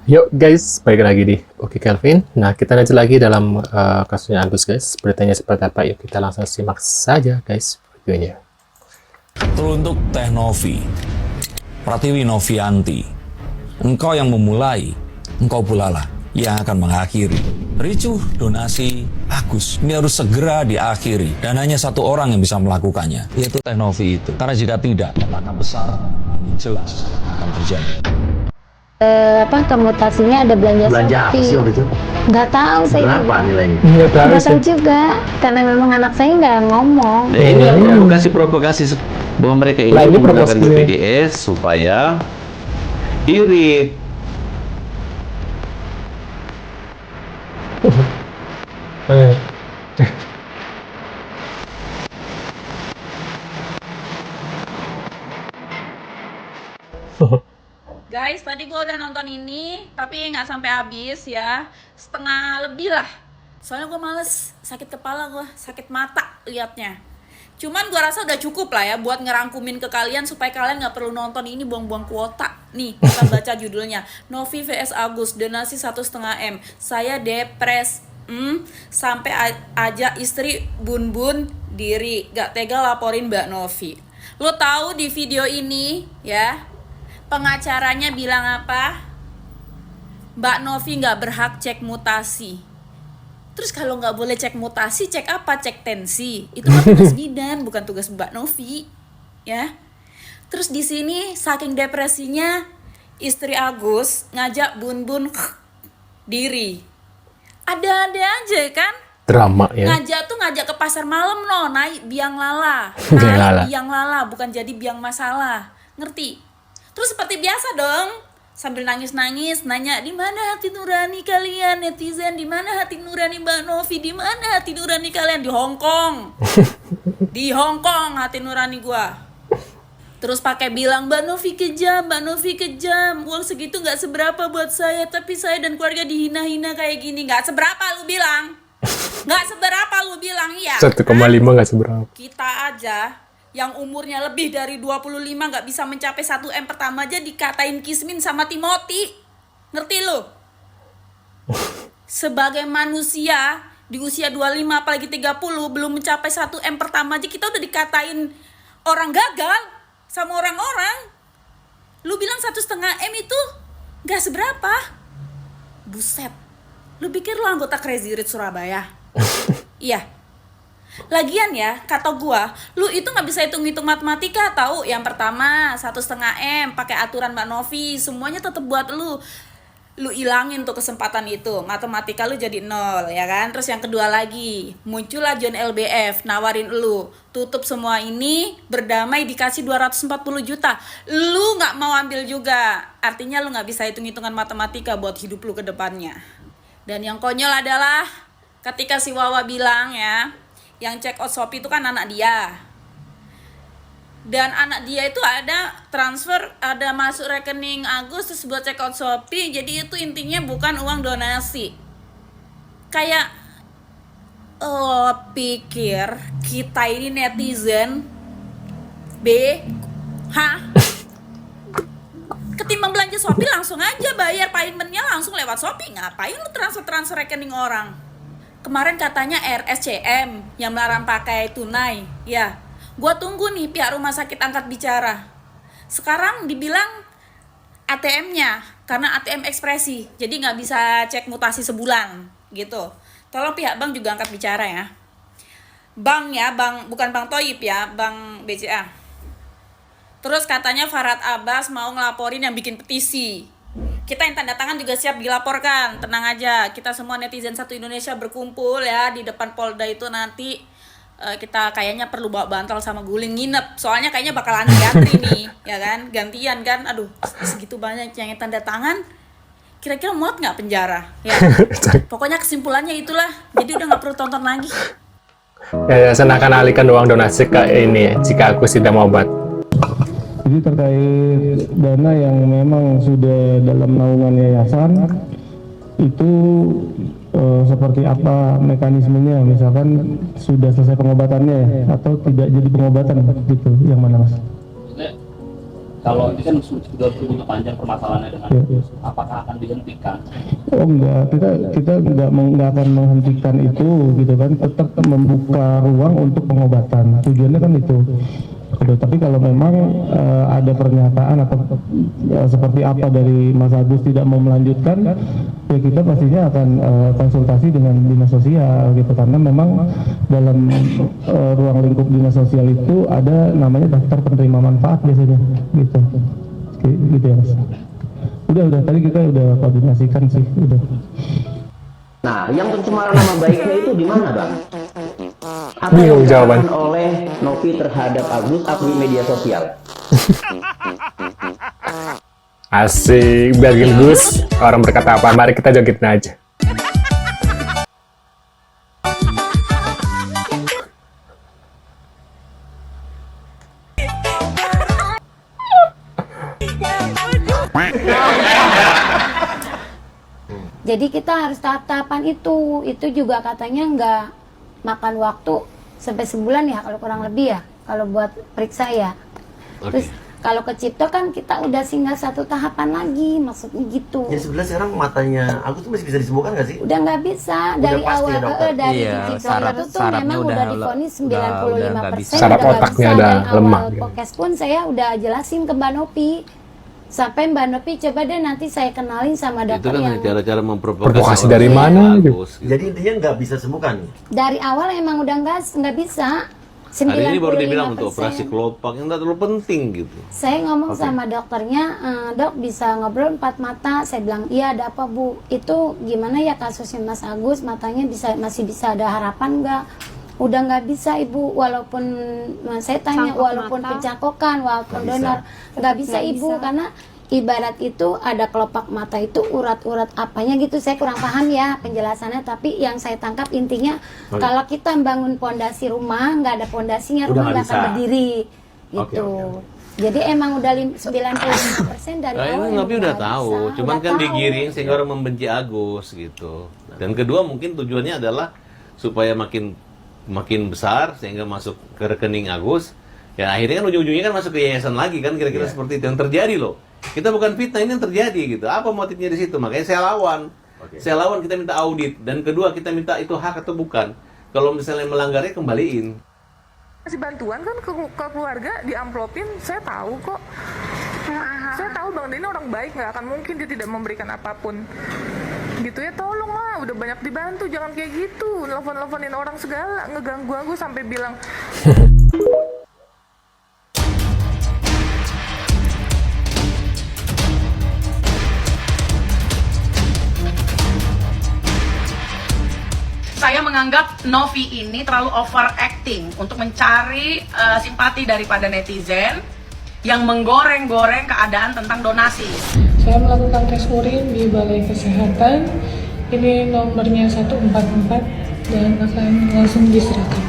Yuk guys, balik lagi di Oke Kelvin. Nah, kita lanjut lagi dalam kasusnya Agus guys. Beritanya seperti apa? Yuk kita langsung simak saja guys videonya. Teruntuk Teh Novi, Pratiwi Novianti, engkau yang memulai, engkau pula lah yang akan mengakhiri. Ricuh donasi Agus ini harus segera diakhiri dan hanya satu orang yang bisa melakukannya, yaitu Teh Novi itu. Karena jika tidak, maka besar jelas akan terjadi. Komutasinya ada belanja Belanja apa Shopee. sih waktu itu? Nggak tahu saya. Berapa nilainya? Nggak tahu Nggak sih. tahu juga karena memang anak saya nggak ngomong. Nah, ini provokasi bahwa mereka ini Lah, ini menggunakan provokasi. BPJS supaya irit. Guys, tadi gue udah nonton ini, tapi nggak sampai habis ya, setengah lebih lah. Soalnya gue males, sakit kepala gue, sakit mata liatnya. Cuman gue rasa udah cukup lah ya buat ngerangkumin ke kalian supaya kalian nggak perlu nonton ini buang-buang kuota. Nih, kita baca judulnya. Novi vs Agus, donasi 1,5 M. Saya depres, sampai aja istri bun-bun diri. Gak tega laporin Mbak Novi. Lo tahu di video ini ya, pengacaranya bilang apa? Mbak Novi nggak berhak cek mutasi. Terus kalau nggak boleh cek mutasi, cek apa? Cek tensi. Itu kan tugas bidan, bukan tugas Mbak Novi, ya. Terus di sini saking depresinya, istri Agus ngajak bun-bun diri. Ada-ada aja kan? Drama ya. Ngajak ke pasar malam loh, naik biang lala. Biang lala. Naik biang lala, bukan jadi biang masalah. Ngerti? Terus seperti biasa dong, sambil nangis-nangis nanya, di mana hati nurani kalian netizen, di mana hati nurani Mbak Novi, di mana hati nurani kalian? Di Hong Kong. Di Hong Kong hati nurani gua. Terus pakai bilang, Mbak Novi kejam, Mbak Novi kejam, uang segitu nggak seberapa buat saya, tapi saya dan keluarga dihina-hina kayak gini. Nggak seberapa lu bilang, nggak seberapa lu bilang, iya. 1,5 nggak seberapa. Kita aja yang umurnya lebih dari 25 nggak bisa mencapai 1 M pertama aja dikatain kismin sama Timothy. Ngerti lu? Sebagai manusia di usia 25 apalagi 30 belum mencapai 1 M pertama aja kita udah dikatain orang gagal sama orang-orang. Lu bilang 1,5 M itu nggak seberapa. Buset. Lu pikir lu anggota Crazy Rich Surabaya? Iya. Lagian ya, kata gua, lu itu nggak bisa hitung-hitung matematika tahu. Yang pertama 1,5 M, pakai aturan Mbak Novi, semuanya tetap buat lu. Lu ilangin tuh kesempatan itu, matematika lu jadi 0 ya kan. Terus yang kedua lagi, muncullah John LBF nawarin lu, tutup semua ini, berdamai, dikasih 240 juta. Lu nggak mau ambil juga, artinya lu nggak bisa hitung-hitungan matematika buat hidup lu ke depannya. Dan yang konyol adalah ketika si Wawa bilang ya, yang check out Shopee itu kan anak dia. Dan anak dia itu ada transfer, ada masuk rekening Agus terus buat check out Shopee. Jadi itu intinya bukan uang donasi. Kayak pikir kita ini netizen ketimbang belanja Shopee langsung aja bayar paymentnya langsung lewat Shopee. Ngapain lu transfer rekening orang? Kemarin katanya RSCM yang melarang pakai tunai. Ya, gua tunggu nih pihak rumah sakit angkat bicara. Sekarang dibilang ATM-nya, karena ATM ekspresi, jadi nggak bisa cek mutasi sebulan gitu. Tolong pihak bank juga angkat bicara ya. Bank ya, bank bukan Bank Toyib ya, Bank BCA. Terus katanya Farhad Abbas mau ngelaporin yang bikin petisi. Kita yang tanda tangan juga siap dilaporkan, tenang aja. Kita semua netizen satu Indonesia berkumpul ya di depan Polda itu nanti. Kita kayaknya perlu bawa bantal sama guling nginep. Soalnya kayaknya bakal antri nih, ya kan? Gantian kan? Aduh, segitu banyak yang tanda tangan. Kira-kira muat nggak penjara? Ya. Pokoknya kesimpulannya itulah. Jadi udah nggak perlu tonton lagi. Yayasan akan alihkan uang donasi ke ini jika aku tidak mau obat. Jadi terkait dana yang memang sudah dalam naungan yayasan itu seperti apa mekanismenya, misalkan sudah selesai pengobatannya atau tidak jadi pengobatan gitu, yang mana mas? Kalau ini kan sudah begitu panjang permasalahannya dengan apakah akan dihentikan? Oh enggak, kita nggak akan menghentikan itu gitu kan, tetap membuka ruang untuk pengobatan. Tujuannya kan itu. Gitu. Tapi kalau memang ada pernyataan atau seperti apa dari Mas Agus tidak mau melanjutkan, ya kita pastinya akan konsultasi dengan dinas sosial gitu, karena memang dalam ruang lingkup dinas sosial itu ada namanya daftar penerima manfaat biasanya gitu. Gitu ya Mas. Udah tadi kita udah koordinasikan sih, udah. Nah, yang pencemaran nama baiknya itu di mana, Bang? Apa Bingung yang jawaban. dilakukan oleh Novi terhadap Agus di media sosial? Asik, biarin Gus. Orang berkata apa, mari kita jogetin aja. Jadi kita harus tahap-tahapan itu juga katanya nggak makan waktu sampai sebulan ya kalau kurang lebih ya, kalau buat periksa ya. Terus kalau ke Cipto kan kita udah singgah satu tahapan lagi, maksudnya gitu. Jadi sebenarnya sekarang matanya Agus tuh masih bisa disembuhkan nggak sih? Udah nggak bisa, dari pasti awal ya, dokter? dari Iya, Cipto itu tuh memang udah divonis 95%. Saraf otaknya udah lemah. Awal podcast pun saya udah jelasin ke Mbak Nopi. Sampai Mbak Nopi coba deh nanti saya kenalin sama Itu dokter kan yang cara-cara Provokasi memprovokasi dari mana, Agus, gitu. Jadi intinya nggak bisa sembuhkan. dari awal emang udah nggak bisa. Hari ini baru dibilang untuk 95%. operasi kelopak yang tidak terlalu penting gitu. Saya ngomong sama dokternya, dok bisa ngobrol 4 mata. Saya bilang, iya ada apa Bu? Itu gimana ya kasusnya Mas Agus? Matanya masih bisa ada harapan nggak? Udah nggak bisa Ibu, walaupun saya tanya, walaupun pencakokan, walaupun donor, nggak bisa Ibu, karena ibarat itu ada kelopak mata itu urat-urat apanya gitu, saya kurang paham ya penjelasannya, tapi yang saya tangkap intinya kalau kita bangun pondasi rumah nggak ada pondasinya rumah nggak akan berdiri gitu. Jadi emang udah 95% dari Nah, awal ini Novi udah nggak tahu, bisa. cuman Udah kan tahu. digiring sehingga orang membenci Agus gitu. Dan kedua mungkin tujuannya adalah supaya makin besar sehingga masuk ke rekening Agus. Ya akhirnya kan ujung-ujungnya kan masuk ke yayasan lagi kan, kira-kira seperti itu yang terjadi loh. Kita bukan fitnah, ini yang terjadi gitu. Apa motifnya di situ? Makanya saya lawan. Saya lawan, kita minta audit. Dan kedua kita minta itu hak atau bukan. Kalau misalnya melanggarnya kembaliin. Kasih bantuan kan ke keluarga, diamplopin, saya tahu kok. Saya tahu Bang Denny orang baik, nggak akan mungkin dia tidak memberikan apapun. Gitu ya, tolong lah, udah banyak dibantu, jangan kayak gitu. Nelfon-nelfonin orang segala, ngeganggu aku sampai bilang. Saya menganggap Novi ini terlalu overacting untuk mencari simpati daripada netizen yang menggoreng-goreng keadaan tentang donasi. Saya melakukan tes urin di Balai Kesehatan. Ini nomornya 144 dan akan langsung diserahkan.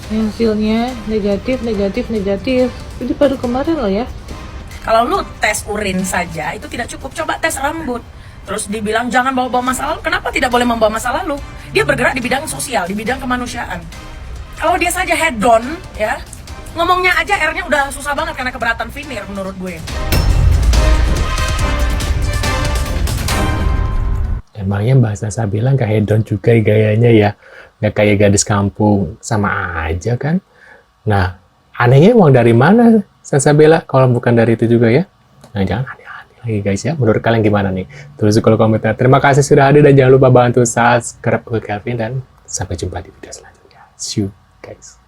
Hasilnya negatif. Itu baru kemarin loh ya. Kalau lu tes urin saja itu tidak cukup, coba tes rambut. Terus dibilang jangan bawa-bawa masa lalu. Kenapa tidak boleh membawa masa lalu? Dia bergerak di bidang sosial, di bidang kemanusiaan. Kalau dia saja head on, ya, ngomongnya aja R-nya udah susah banget karena keberatan vinir menurut gue. Emangnya Mbak Sasa bilang ke hedon juga gayanya ya, nggak kayak gadis kampung, sama aja kan? Nah, anehnya uang dari mana Sasa bela kalau bukan dari itu juga ya? Nah, jangan aneh-aneh lagi guys ya. Menurut kalian gimana nih? Tulis di kolom komentar. Terima kasih sudah hadir dan jangan lupa bantu subscribe ke Kelvin dan sampai jumpa di video selanjutnya. See you guys.